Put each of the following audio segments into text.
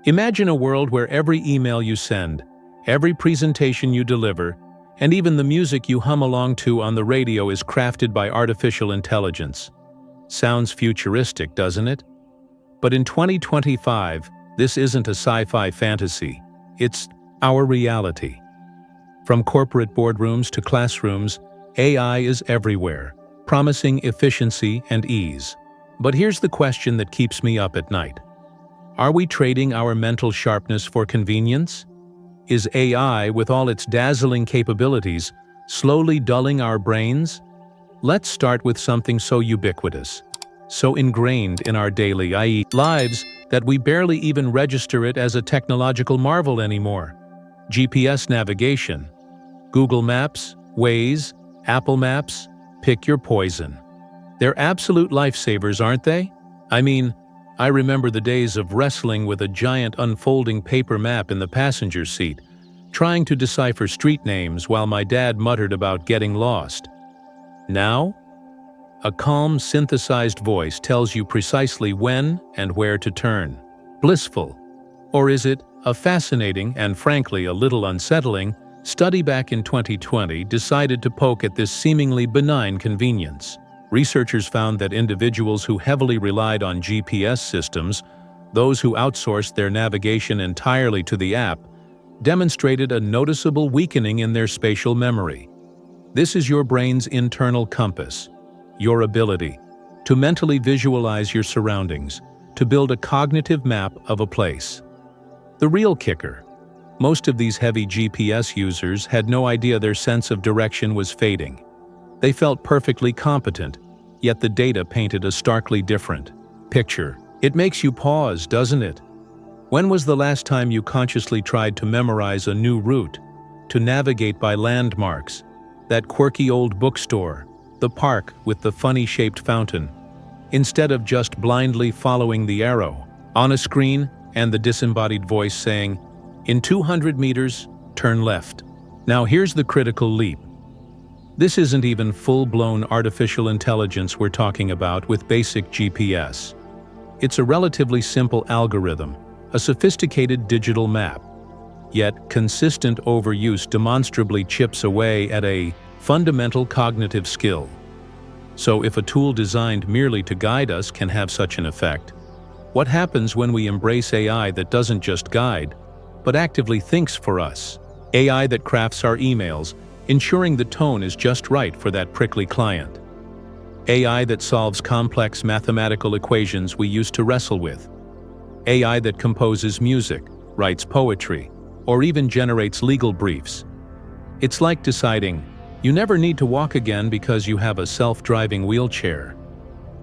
Imagine a world where every email you send, every presentation you deliver, and even the music you hum along to on the radio is crafted by artificial intelligence. Sounds futuristic, doesn't it? But in 2025, this isn't a sci-fi fantasy. It's our reality. From corporate boardrooms to classrooms, AI is everywhere, promising efficiency and ease. But here's the question that keeps me up at night. Are we trading our mental sharpness for convenience? Is AI, with all its dazzling capabilities, slowly dulling our brains? Let's start with something so ubiquitous, so ingrained in our daily lives that we barely even register it as a technological marvel anymore. GPS navigation. Google Maps, Waze, Apple Maps, pick your poison. They're absolute lifesavers, aren't they? I mean, I remember the days of wrestling with a giant unfolding paper map in the passenger seat, trying to decipher street names while my dad muttered about getting lost. Now, a calm, synthesized voice tells you precisely when and where to turn. Blissful. Or is it a fascinating and frankly a little unsettling study back in 2020 decided to poke at this seemingly benign convenience? Researchers found that individuals who heavily relied on GPS systems, those who outsourced their navigation entirely to the app, demonstrated a noticeable weakening in their spatial memory. This is your brain's internal compass, your ability to mentally visualize your surroundings, to build a cognitive map of a place. The real kicker: most of these heavy GPS users had no idea their sense of direction was fading. They felt perfectly competent, yet the data painted a starkly different picture. It makes you pause, doesn't it? When was the last time you consciously tried to memorize a new route, to navigate by landmarks, that quirky old bookstore, the park with the funny-shaped fountain, instead of just blindly following the arrow on a screen and the disembodied voice saying, "In 200 meters, turn left." Now here's the critical leap. This isn't even full-blown artificial intelligence we're talking about with basic GPS. It's a relatively simple algorithm, a sophisticated digital map. Yet, consistent overuse demonstrably chips away at a fundamental cognitive skill. So if a tool designed merely to guide us can have such an effect, what happens when we embrace AI that doesn't just guide, but actively thinks for us? AI that crafts our emails, ensuring the tone is just right for that prickly client. AI that solves complex mathematical equations we used to wrestle with. AI that composes music, writes poetry, or even generates legal briefs. It's like deciding, you never need to walk again because you have a self-driving wheelchair.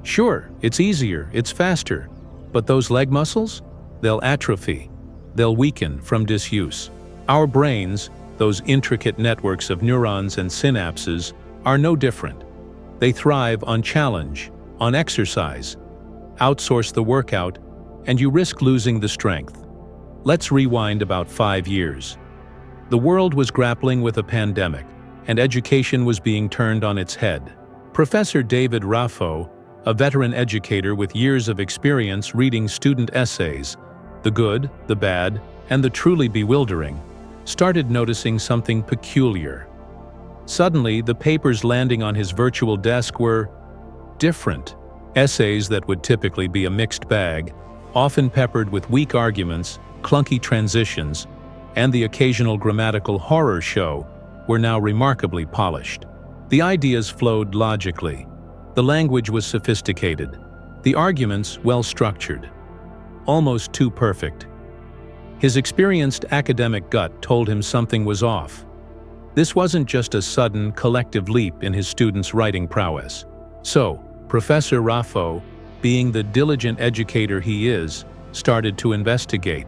Sure, it's easier, it's faster, but those leg muscles? They'll atrophy. They'll weaken from disuse. Our brains, those intricate networks of neurons and synapses, are no different. They thrive on challenge, on exercise. Outsource the workout, and you risk losing the strength. Let's rewind about 5 years. The world was grappling with a pandemic, and education was being turned on its head. Professor David Raffo, a veteran educator with years of experience reading student essays, the good, the bad, and the truly bewildering, started noticing something peculiar. Suddenly, the papers landing on his virtual desk were different. Essays that would typically be a mixed bag, often peppered with weak arguments, clunky transitions, and the occasional grammatical horror show, were now remarkably polished. The ideas flowed logically. The language was sophisticated. The arguments well-structured. Almost too perfect. His experienced academic gut told him something was off. This wasn't just a sudden, collective leap in his students' writing prowess. So, Professor Raffo, being the diligent educator he is, started to investigate.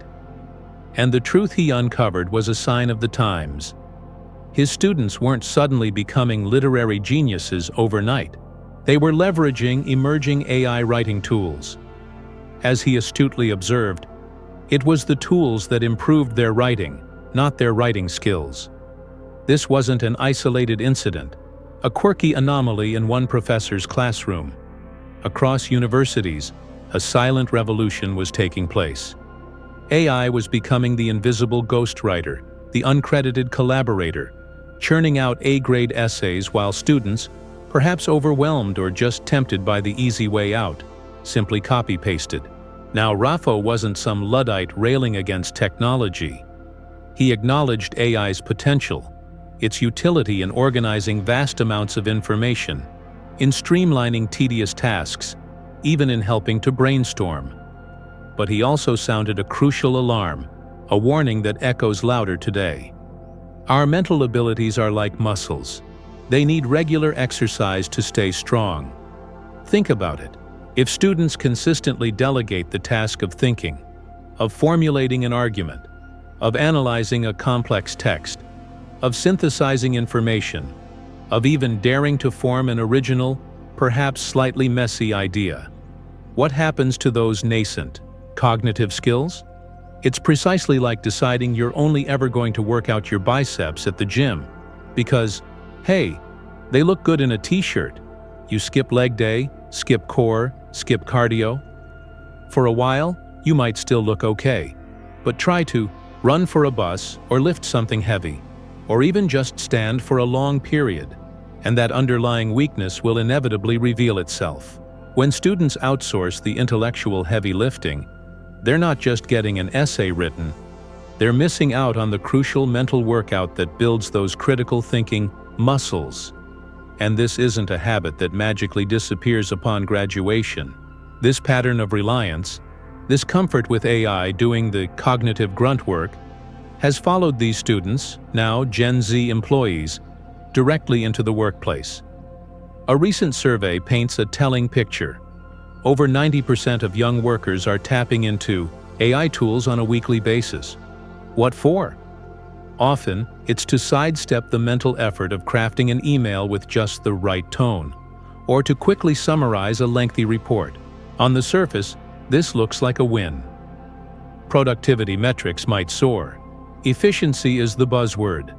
And the truth he uncovered was a sign of the times. His students weren't suddenly becoming literary geniuses overnight. They were leveraging emerging AI writing tools. As he astutely observed, it was the tools that improved their writing, not their writing skills. This wasn't an isolated incident, a quirky anomaly in one professor's classroom. Across universities, a silent revolution was taking place. AI was becoming the invisible ghostwriter, the uncredited collaborator, churning out A-grade essays while students, perhaps overwhelmed or just tempted by the easy way out, simply copy-pasted. Now, Raffo wasn't some Luddite railing against technology. He acknowledged AI's potential, its utility in organizing vast amounts of information, in streamlining tedious tasks, even in helping to brainstorm. But he also sounded a crucial alarm, a warning that echoes louder today. Our mental abilities are like muscles. They need regular exercise to stay strong. Think about it. If students consistently delegate the task of thinking, of formulating an argument, of analyzing a complex text, of synthesizing information, of even daring to form an original, perhaps slightly messy idea, what happens to those nascent, cognitive skills? It's precisely like deciding you're only ever going to work out your biceps at the gym because, hey, they look good in a t-shirt. You skip leg day, skip core, skip cardio. For a while, you might still look okay, but try to run for a bus or lift something heavy, or even just stand for a long period, and that underlying weakness will inevitably reveal itself. When students outsource the intellectual heavy lifting, they're not just getting an essay written, they're missing out on the crucial mental workout that builds those critical thinking muscles. And this isn't a habit that magically disappears upon graduation. This pattern of reliance, this comfort with AI doing the cognitive grunt work, has followed these students, now Gen Z employees, directly into the workplace. A recent survey paints a telling picture. Over 90% of young workers are tapping into AI tools on a weekly basis. What for? Often, it's to sidestep the mental effort of crafting an email with just the right tone, or to quickly summarize a lengthy report. On the surface, this looks like a win. Productivity metrics might soar. Efficiency is the buzzword.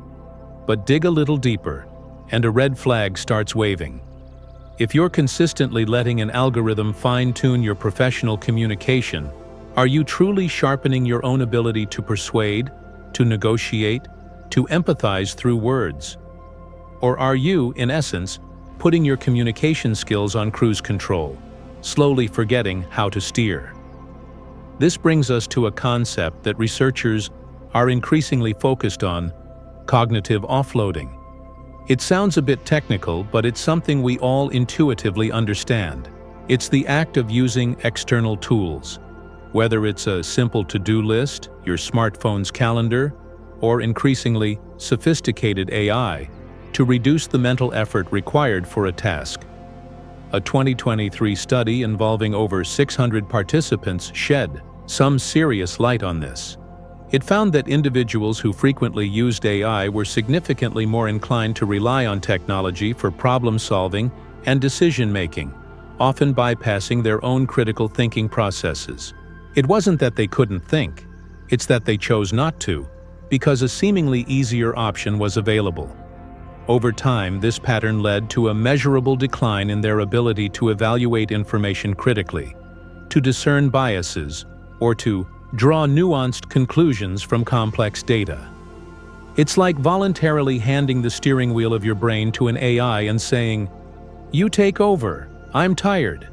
But dig a little deeper, and a red flag starts waving. If you're consistently letting an algorithm fine-tune your professional communication, are you truly sharpening your own ability to persuade, to negotiate, to empathize through words? Or are you, in essence, putting your communication skills on cruise control, slowly forgetting how to steer? This brings us to a concept that researchers are increasingly focused on: cognitive offloading. It sounds a bit technical, but it's something we all intuitively understand. It's the act of using external tools, whether it's a simple to-do list, your smartphone's calendar, or increasingly sophisticated AI, to reduce the mental effort required for a task. A 2023 study involving over 600 participants shed some serious light on this. It found that individuals who frequently used AI were significantly more inclined to rely on technology for problem-solving and decision-making, often bypassing their own critical thinking processes. It wasn't that they couldn't think, it's that they chose not to, because a seemingly easier option was available. Over time, this pattern led to a measurable decline in their ability to evaluate information critically, to discern biases, or to draw nuanced conclusions from complex data. It's like voluntarily handing the steering wheel of your brain to an AI and saying, "You take over, I'm tired."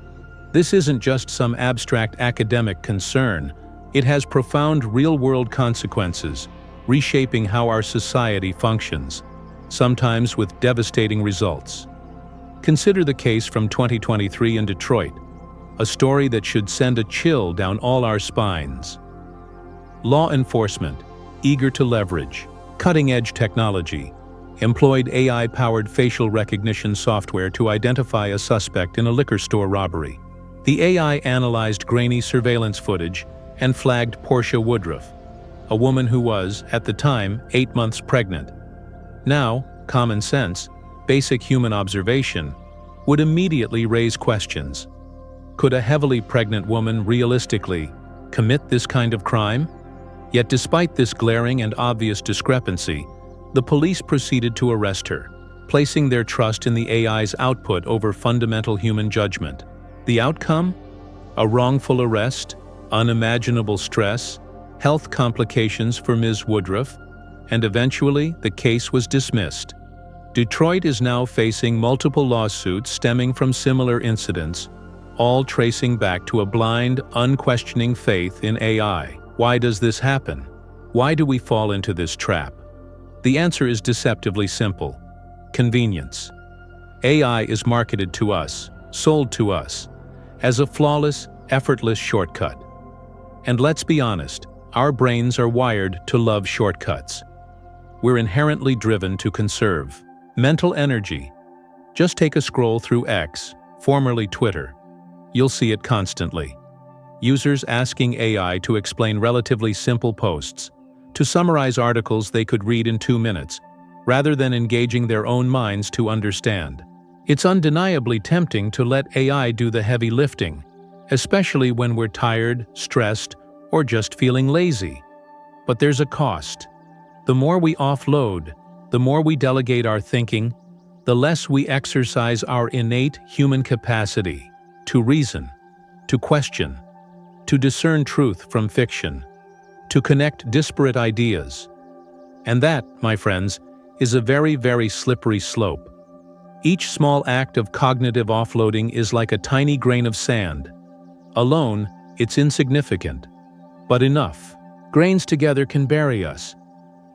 This isn't just some abstract academic concern, it has profound real-world consequences, reshaping how our society functions, sometimes with devastating results. Consider the case from 2023 in Detroit, a story that should send a chill down all our spines. Law enforcement, eager to leverage cutting-edge technology, employed AI-powered facial recognition software to identify a suspect in a liquor store robbery. The AI analyzed grainy surveillance footage and flagged Portia Woodruff, a woman who was, at the time, 8 months pregnant. Now, common sense, basic human observation, would immediately raise questions. Could a heavily pregnant woman realistically commit this kind of crime? Yet despite this glaring and obvious discrepancy, the police proceeded to arrest her, placing their trust in the AI's output over fundamental human judgment. The outcome? A wrongful arrest, unimaginable stress, health complications for Ms. Woodruff, and eventually the case was dismissed. Detroit is now facing multiple lawsuits stemming from similar incidents, all tracing back to a blind, unquestioning faith in AI. Why does this happen? Why do we fall into this trap? The answer is deceptively simple: convenience. AI is marketed to us, sold to us, as a flawless, effortless shortcut. And let's be honest, our brains are wired to love shortcuts. We're inherently driven to conserve mental energy. Just take a scroll through X, formerly Twitter. You'll see it constantly. Users asking AI to explain relatively simple posts, to summarize articles they could read in 2 minutes, rather than engaging their own minds to understand. It's undeniably tempting to let AI do the heavy lifting, especially when we're tired, stressed, or just feeling lazy. But there's a cost. The more we offload, the more we delegate our thinking, the less we exercise our innate human capacity to reason, to question, to discern truth from fiction, to connect disparate ideas. And that, my friends, is a very, very slippery slope. Each small act of cognitive offloading is like a tiny grain of sand. Alone, it's insignificant, but enough. Grains together can bury us.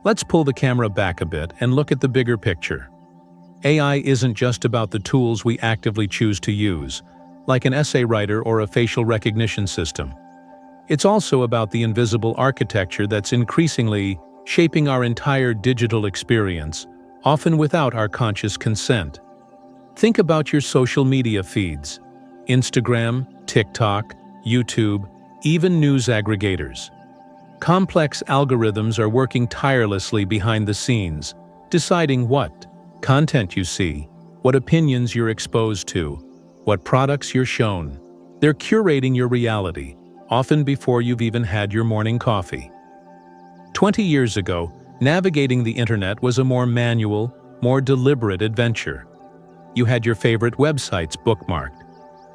Let's pull the camera back a bit and look at the bigger picture. AI isn't just about the tools we actively choose to use, like an essay writer or a facial recognition system. It's also about the invisible architecture that's increasingly shaping our entire digital experience, often without our conscious consent. Think about your social media feeds: Instagram, TikTok, YouTube, even news aggregators. Complex algorithms are working tirelessly behind the scenes, deciding what content you see, what opinions you're exposed to, what products you're shown. They're curating your reality, often before you've even had your morning coffee. 20 years ago, navigating the internet was a more manual, more deliberate adventure. You had your favorite websites bookmarked.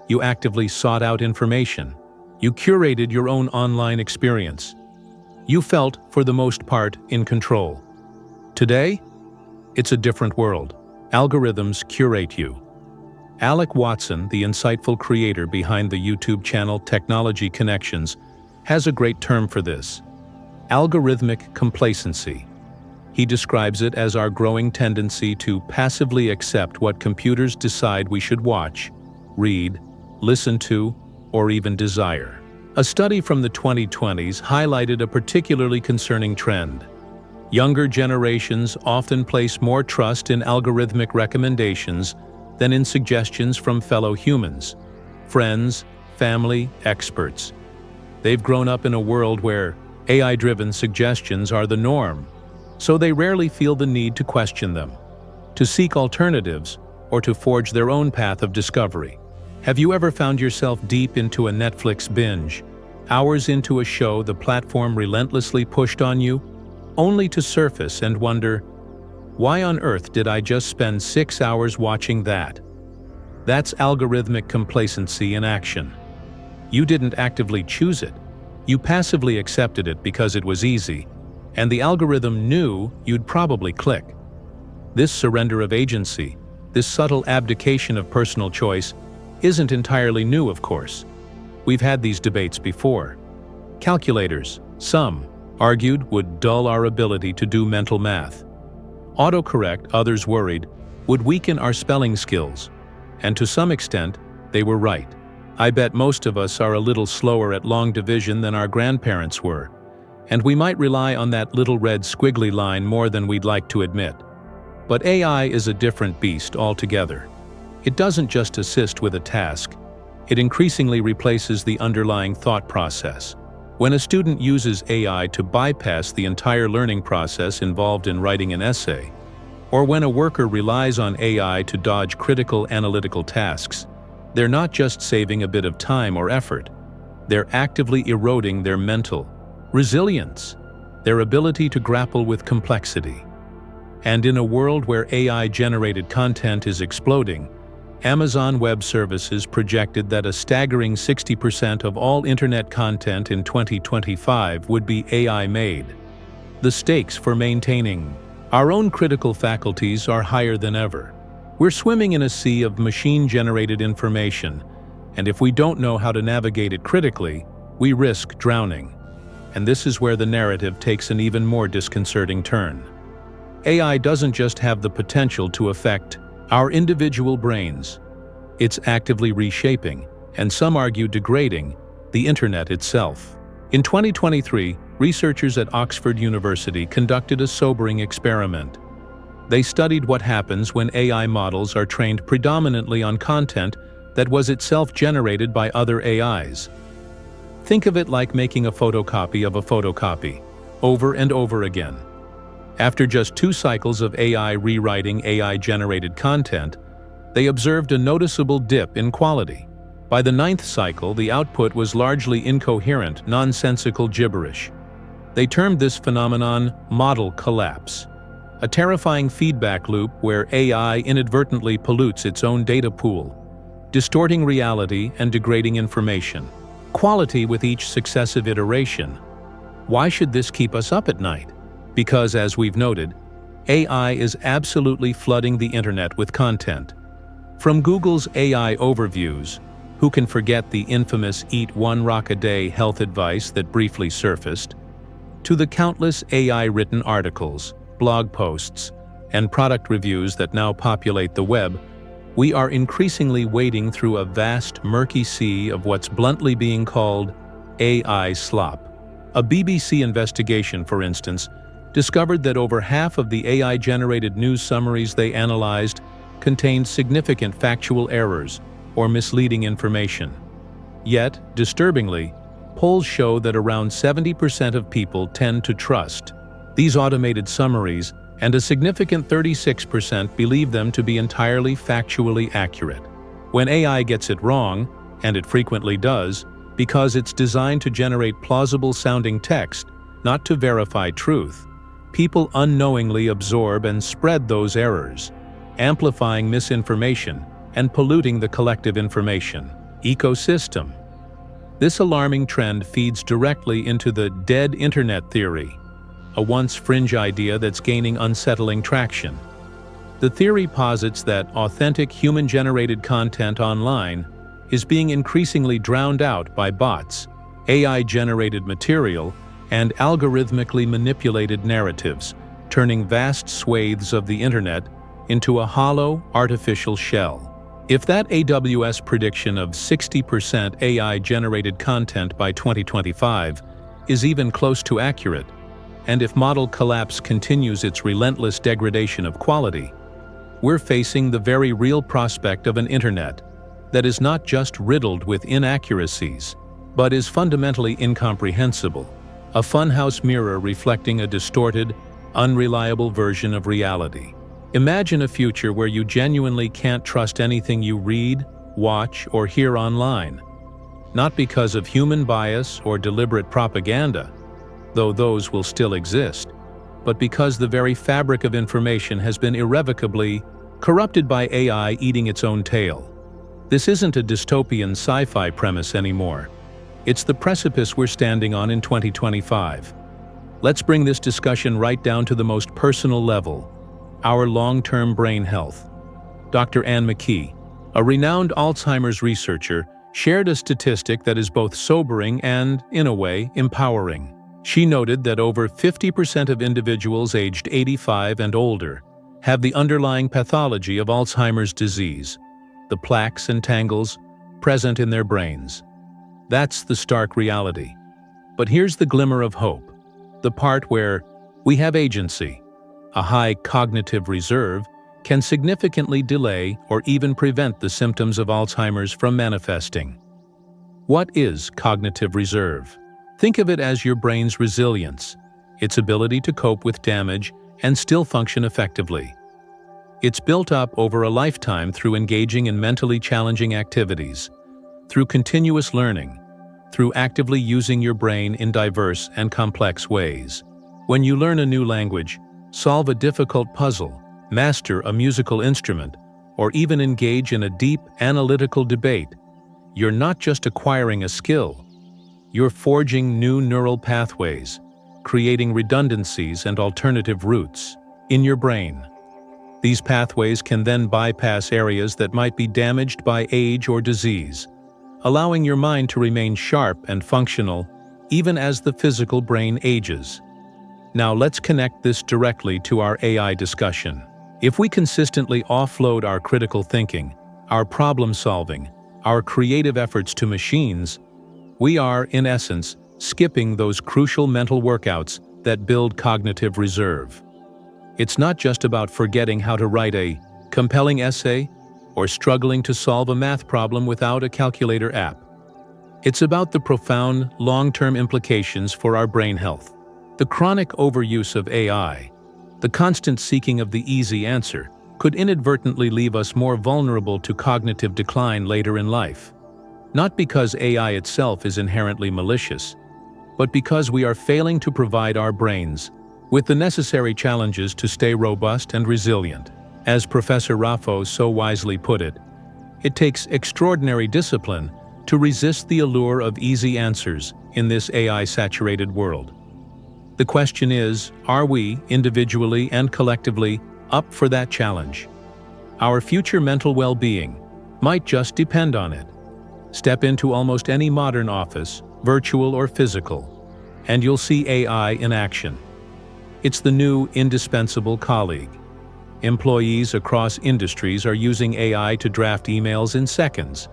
You actively sought out information. You curated your own online experience. You felt, for the most part, in control. Today, it's a different world. Algorithms curate you. Alec Watson, the insightful creator behind the YouTube channel Technology Connections, has a great term for this: algorithmic complacency. He describes it as our growing tendency to passively accept what computers decide we should watch, read, listen to, or even desire. A study from the 2020s highlighted a particularly concerning trend. Younger generations often place more trust in algorithmic recommendations than in suggestions from fellow humans, friends, family, experts. They've grown up in a world where AI-driven suggestions are the norm, so they rarely feel the need to question them, to seek alternatives, or to forge their own path of discovery. Have you ever found yourself deep into a Netflix binge, hours into a show the platform relentlessly pushed on you, only to surface and wonder, why on earth did I just spend 6 hours watching that? That's algorithmic complacency in action. You didn't actively choose it. You passively accepted it because it was easy, and the algorithm knew you'd probably click. This surrender of agency, this subtle abdication of personal choice, isn't entirely new, of course. We've had these debates before. Calculators, some argued, would dull our ability to do mental math. Autocorrect, others worried, would weaken our spelling skills. And to some extent, they were right. I bet most of us are a little slower at long division than our grandparents were, and we might rely on that little red squiggly line more than we'd like to admit. But AI is a different beast altogether. It doesn't just assist with a task. It increasingly replaces the underlying thought process. When a student uses AI to bypass the entire learning process involved in writing an essay, or when a worker relies on AI to dodge critical analytical tasks, they're not just saving a bit of time or effort. They're actively eroding their mental resilience, their ability to grapple with complexity. And in a world where AI-generated content is exploding, Amazon Web Services projected that a staggering 60% of all internet content in 2025 would be AI-made. The stakes for maintaining our own critical faculties are higher than ever. We're swimming in a sea of machine-generated information, and if we don't know how to navigate it critically, we risk drowning. And this is where the narrative takes an even more disconcerting turn. AI doesn't just have the potential to affect our individual brains. It's actively reshaping, and some argue degrading, the internet itself. In 2023, researchers at Oxford University conducted a sobering experiment. They studied what happens when AI models are trained predominantly on content that was itself generated by other AIs. Think of it like making a photocopy of a photocopy, over and over again. After just 2 cycles of AI rewriting AI-generated content, they observed a noticeable dip in quality. By the 9th cycle, the output was largely incoherent, nonsensical gibberish. They termed this phenomenon model collapse, a terrifying feedback loop where AI inadvertently pollutes its own data pool, distorting reality and degrading information. Quality with each successive iteration. Why should this keep us up at night? Because, as we've noted, AI is absolutely flooding the internet with content. From Google's AI overviews, who can forget the infamous "eat 1 rock a day" health advice that briefly surfaced, to the countless AI-written articles, blog posts, and product reviews that now populate the web, we are increasingly wading through a vast, murky sea of what's bluntly being called AI slop. A BBC investigation, for instance, discovered that over half of the AI-generated news summaries they analyzed contained significant factual errors or misleading information. Yet, disturbingly, polls show that around 70% of people tend to trust these automated summaries, and a significant 36% believe them to be entirely factually accurate. When AI gets it wrong, and it frequently does, because it's designed to generate plausible-sounding text, not to verify truth, people unknowingly absorb and spread those errors, amplifying misinformation and polluting the collective information ecosystem. This alarming trend feeds directly into the dead internet theory, a once fringe idea that's gaining unsettling traction. The theory posits that authentic human-generated content online is being increasingly drowned out by bots, AI-generated material, and algorithmically manipulated narratives, turning vast swathes of the internet into a hollow, artificial shell. If that AWS prediction of 60% AI-generated content by 2025 is even close to accurate, and if model collapse continues its relentless degradation of quality, we're facing the very real prospect of an internet that is not just riddled with inaccuracies, but is fundamentally incomprehensible, a funhouse mirror reflecting a distorted, unreliable version of reality. Imagine a future where you genuinely can't trust anything you read, watch, or hear online, not because of human bias or deliberate propaganda, though those will still exist, but because the very fabric of information has been irrevocably corrupted by AI eating its own tail. This isn't a dystopian sci-fi premise anymore. It's the precipice we're standing on in 2025. Let's bring this discussion right down to the most personal level: our long-term brain health. Dr. Anne McKee, a renowned Alzheimer's researcher, shared a statistic that is both sobering and, in a way, empowering. She noted that over 50% of individuals aged 85 and older have the underlying pathology of Alzheimer's disease, the plaques and tangles present in their brains. That's the stark reality. But here's the glimmer of hope, the part where we have agency. A high cognitive reserve can significantly delay or even prevent the symptoms of Alzheimer's from manifesting. What is cognitive reserve? Think of it as your brain's resilience, its ability to cope with damage and still function effectively. It's built up over a lifetime through engaging in mentally challenging activities, through continuous learning, through actively using your brain in diverse and complex ways. When you learn a new language, solve a difficult puzzle, master a musical instrument, or even engage in a deep, analytical debate, you're not just acquiring a skill, you're forging new neural pathways, creating redundancies and alternative routes in your brain. These pathways can then bypass areas that might be damaged by age or disease, allowing your mind to remain sharp and functional even as the physical brain ages. Now let's connect this directly to our AI discussion. If we consistently offload our critical thinking, our problem-solving, our creative efforts to machines, we are, in essence, skipping those crucial mental workouts that build cognitive reserve. It's not just about forgetting how to write a compelling essay or struggling to solve a math problem without a calculator app. It's about the profound, long-term implications for our brain health. The chronic overuse of AI, the constant seeking of the easy answer, could inadvertently leave us more vulnerable to cognitive decline later in life. Not because AI itself is inherently malicious, but because we are failing to provide our brains with the necessary challenges to stay robust and resilient. As Professor Raffo so wisely put it, it takes extraordinary discipline to resist the allure of easy answers in this AI-saturated world. The question is, are we, individually and collectively, up for that challenge? Our future mental well-being might just depend on it. Step into almost any modern office, virtual or physical, and you'll see AI in action. It's the new indispensable colleague. Employees across industries are using AI to draft emails in seconds,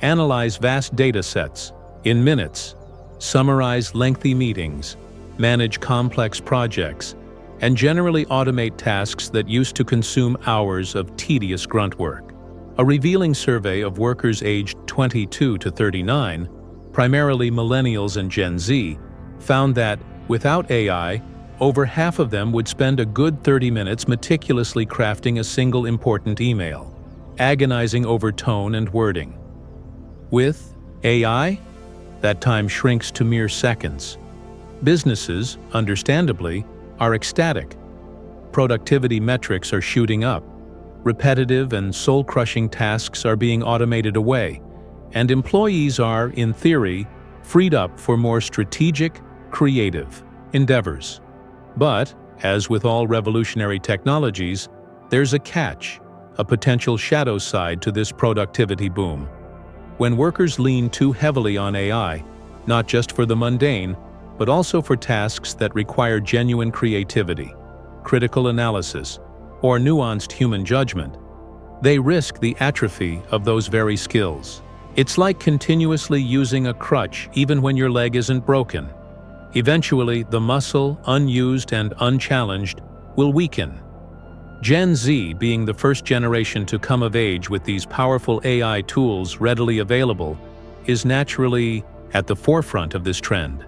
analyze vast data sets in minutes, summarize lengthy meetings, manage complex projects, and generally automate tasks that used to consume hours of tedious grunt work. A revealing survey of workers aged 22 to 39, primarily millennials and Gen Z, found that, without AI, over half of them would spend a good 30 minutes meticulously crafting a single important email, agonizing over tone and wording. With AI, that time shrinks to mere seconds. Businesses, understandably, are ecstatic. Productivity metrics are shooting up. Repetitive and soul-crushing tasks are being automated away, and employees are, in theory, freed up for more strategic, creative endeavors. But, as with all revolutionary technologies, there's a catch, a potential shadow side to this productivity boom. When workers lean too heavily on AI, not just for the mundane, but also for tasks that require genuine creativity, critical analysis, or nuanced human judgment, they risk the atrophy of those very skills. It's like continuously using a crutch even when your leg isn't broken. Eventually, the muscle, unused and unchallenged, will weaken. Gen Z, being the first generation to come of age with these powerful AI tools readily available, is naturally at the forefront of this trend.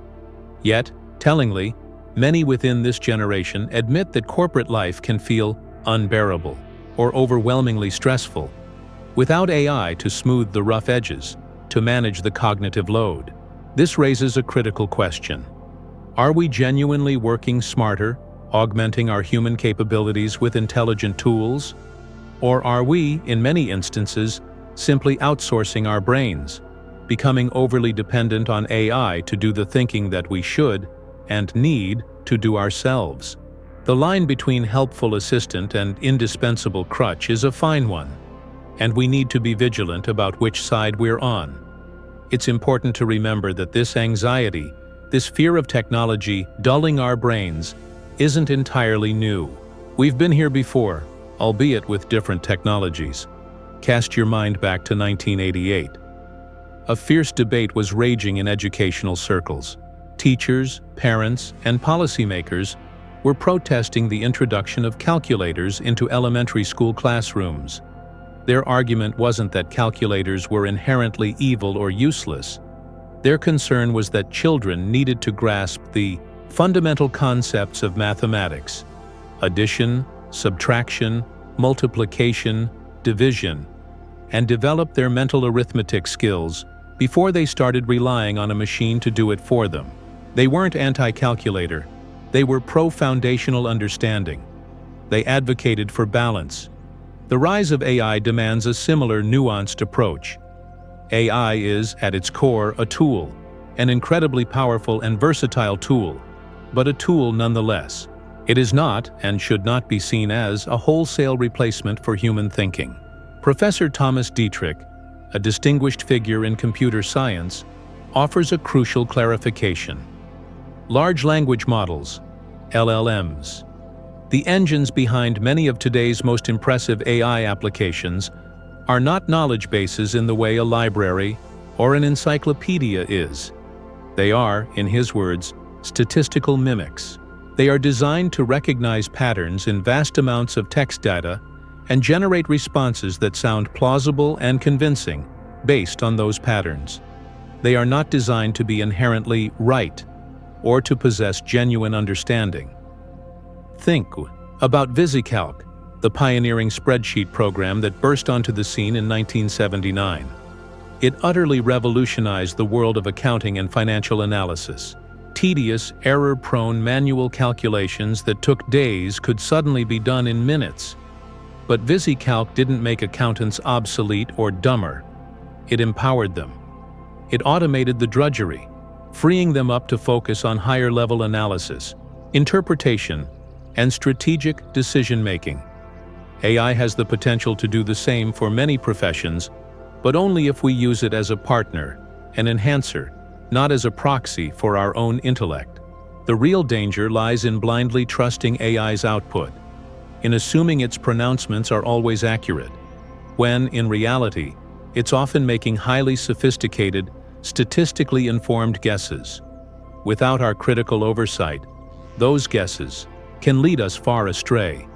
Yet, tellingly, many within this generation admit that corporate life can feel unbearable or overwhelmingly stressful, without AI to smooth the rough edges, to manage the cognitive load. This raises a critical question. Are we genuinely working smarter, augmenting our human capabilities with intelligent tools? Or are we, in many instances, simply outsourcing our brains, becoming overly dependent on AI to do the thinking that we should and need to do ourselves? The line between helpful assistant and indispensable crutch is a fine one, and we need to be vigilant about which side we're on. It's important to remember that this anxiety, this fear of technology dulling our brains, isn't entirely new. We've been here before, albeit with different technologies. Cast your mind back to 1988. A fierce debate was raging in educational circles. Teachers, parents, and policymakers were protesting the introduction of calculators into elementary school classrooms. Their argument wasn't that calculators were inherently evil or useless. Their concern was that children needed to grasp the fundamental concepts of mathematics: addition, subtraction, multiplication, division, and develop their mental arithmetic skills before they started relying on a machine to do it for them. They weren't anti-calculator. They were pro-foundational understanding. They advocated for balance, The rise of AI demands a similar nuanced approach. AI is, at its core, a tool, an incredibly powerful and versatile tool, but a tool nonetheless. It is not, and should not be seen as, a wholesale replacement for human thinking. Professor Thomas Dietrich, a distinguished figure in computer science, offers a crucial clarification. Large language models, LLMs, the engines behind many of today's most impressive AI applications, are not knowledge bases in the way a library or an encyclopedia is. They are, in his words, statistical mimics. They are designed to recognize patterns in vast amounts of text data and generate responses that sound plausible and convincing based on those patterns. They are not designed to be inherently right or to possess genuine understanding. Think about VisiCalc, the pioneering spreadsheet program that burst onto the scene in 1979. It utterly revolutionized the world of accounting and financial analysis. Tedious, error-prone manual calculations that took days could suddenly be done in minutes. But VisiCalc didn't make accountants obsolete or dumber. It empowered them. It automated the drudgery, freeing them up to focus on higher-level analysis, interpretation, and strategic decision-making. AI has the potential to do the same for many professions, but only if we use it as a partner, an enhancer, not as a proxy for our own intellect. The real danger lies in blindly trusting AI's output, in assuming its pronouncements are always accurate, when, in reality, it's often making highly sophisticated, statistically informed guesses. Without our critical oversight, those guesses can lead us far astray.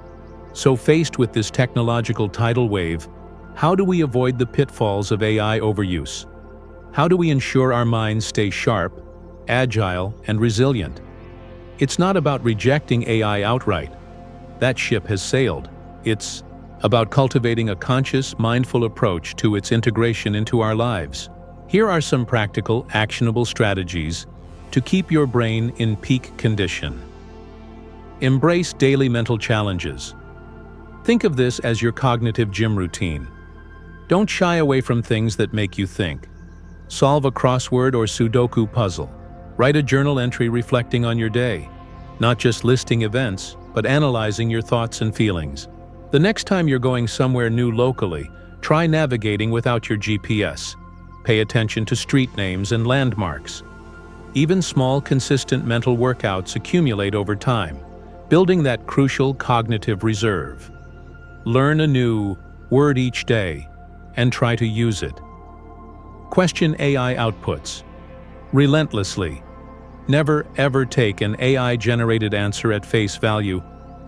So faced with this technological tidal wave, how do we avoid the pitfalls of AI overuse? How do we ensure our minds stay sharp, agile, and resilient? It's not about rejecting AI outright. That ship has sailed. It's about cultivating a conscious, mindful approach to its integration into our lives. Here are some practical, actionable strategies to keep your brain in peak condition. Embrace daily mental challenges. Think of this as your cognitive gym routine. Don't shy away from things that make you think. Solve a crossword or Sudoku puzzle. Write a journal entry reflecting on your day, not just listing events, but analyzing your thoughts and feelings. The next time you're going somewhere new locally, try navigating without your GPS. Pay attention to street names and landmarks. Even small, consistent mental workouts accumulate over time, building that crucial cognitive reserve. Learn a new word each day and try to use it. Question AI outputs relentlessly. Never ever take an AI-generated answer at face value,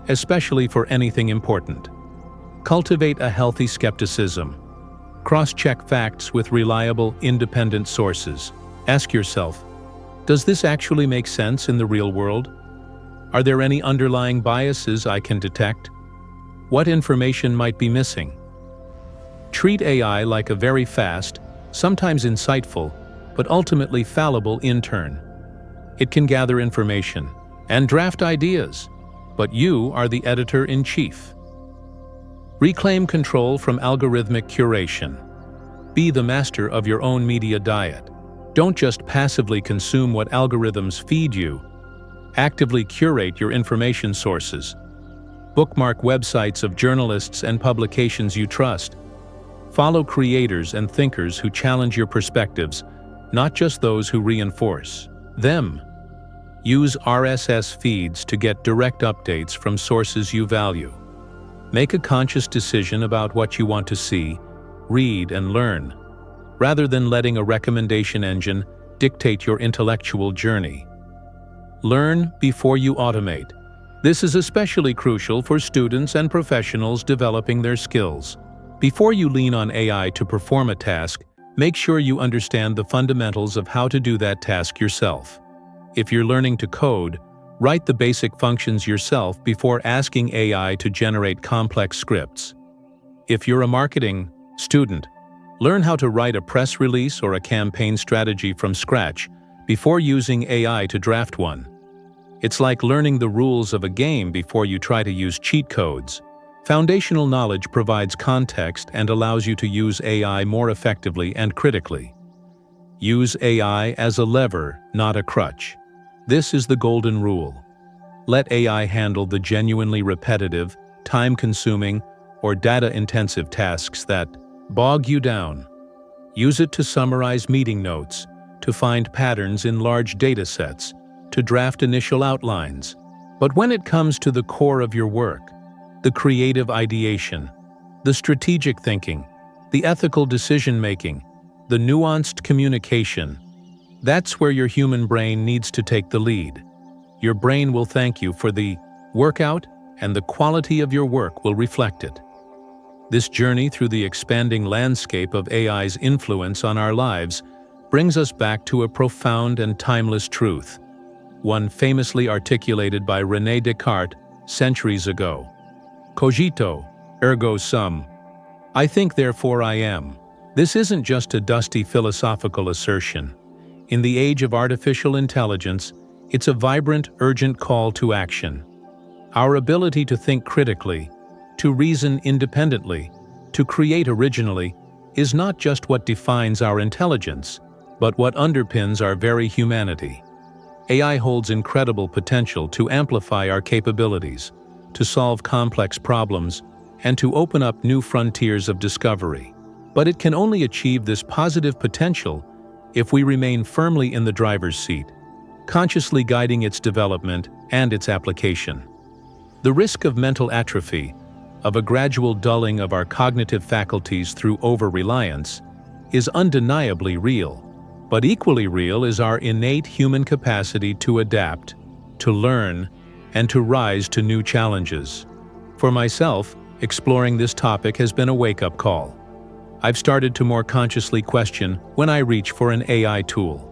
especially for anything important. Cultivate a healthy skepticism. Cross-check facts with reliable, independent sources. Ask yourself, does this actually make sense in the real world? Are there any underlying biases I can detect? What information might be missing? Treat AI like a very fast, sometimes insightful, but ultimately fallible intern. It can gather information and draft ideas, but you are the editor-in-chief. Reclaim control from algorithmic curation. Be the master of your own media diet. Don't just passively consume what algorithms feed you. Actively curate your information sources. Bookmark websites of journalists and publications you trust. Follow creators and thinkers who challenge your perspectives, not just those who reinforce them. Use RSS feeds to get direct updates from sources you value. Make a conscious decision about what you want to see, read, and learn, rather than letting a recommendation engine dictate your intellectual journey. Learn before you automate. This is especially crucial for students and professionals developing their skills. Before you lean on AI to perform a task, make sure you understand the fundamentals of how to do that task yourself. If you're learning to code, write the basic functions yourself before asking AI to generate complex scripts. If you're a marketing student, learn how to write a press release or a campaign strategy from scratch before using AI to draft one. It's like learning the rules of a game before you try to use cheat codes. Foundational knowledge provides context and allows you to use AI more effectively and critically. Use AI as a lever, not a crutch. This is the golden rule. Let AI handle the genuinely repetitive, time-consuming, or data-intensive tasks that bog you down. Use it to summarize meeting notes, to find patterns in large data sets, to draft initial outlines. But when it comes to the core of your work, the creative ideation, the strategic thinking, the ethical decision-making, the nuanced communication, that's where your human brain needs to take the lead. Your brain will thank you for the workout, and the quality of your work will reflect it. This journey through the expanding landscape of AI's influence on our lives brings us back to a profound and timeless truth, one famously articulated by René Descartes centuries ago. Cogito, ergo sum. I think, therefore I am. This isn't just a dusty philosophical assertion. In the age of artificial intelligence, it's a vibrant, urgent call to action. Our ability to think critically, to reason independently, to create originally, is not just what defines our intelligence, but what underpins our very humanity. AI holds incredible potential to amplify our capabilities, to solve complex problems, and to open up new frontiers of discovery. But it can only achieve this positive potential if we remain firmly in the driver's seat, consciously guiding its development and its application. The risk of mental atrophy, of a gradual dulling of our cognitive faculties through over-reliance, is undeniably real. But equally real is our innate human capacity to adapt, to learn, and to rise to new challenges. For myself, exploring this topic has been a wake-up call. I've started to more consciously question when I reach for an AI tool.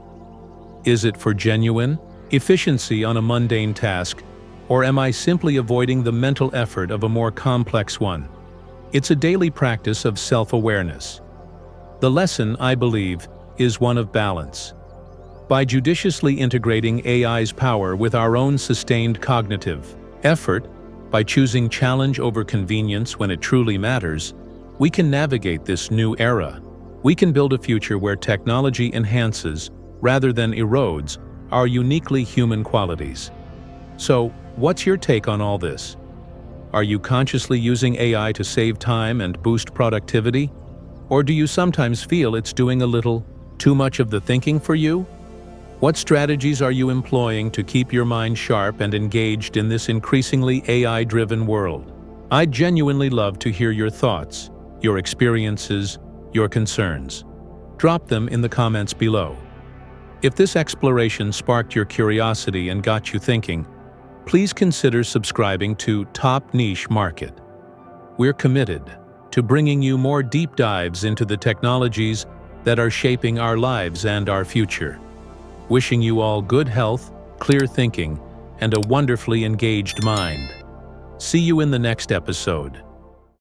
Is it for genuine efficiency on a mundane task, or am I simply avoiding the mental effort of a more complex one? It's a daily practice of self-awareness. The lesson, I believe, is one of balance. By judiciously integrating AI's power with our own sustained cognitive effort, by choosing challenge over convenience when it truly matters, we can navigate this new era. We can build a future where technology enhances, rather than erodes, our uniquely human qualities. So, what's your take on all this? Are you consciously using AI to save time and boost productivity? Or do you sometimes feel it's doing a little too much of the thinking for you? What strategies are you employing to keep your mind sharp and engaged in this increasingly AI-driven world? I'd genuinely love to hear your thoughts, your experiences, your concerns. Drop them in the comments below. If this exploration sparked your curiosity and got you thinking, please consider subscribing to Top Niche Market. We're committed to bringing you more deep dives into the technologies that are shaping our lives and our future. Wishing you all good health, clear thinking, and a wonderfully engaged mind. See you in the next episode.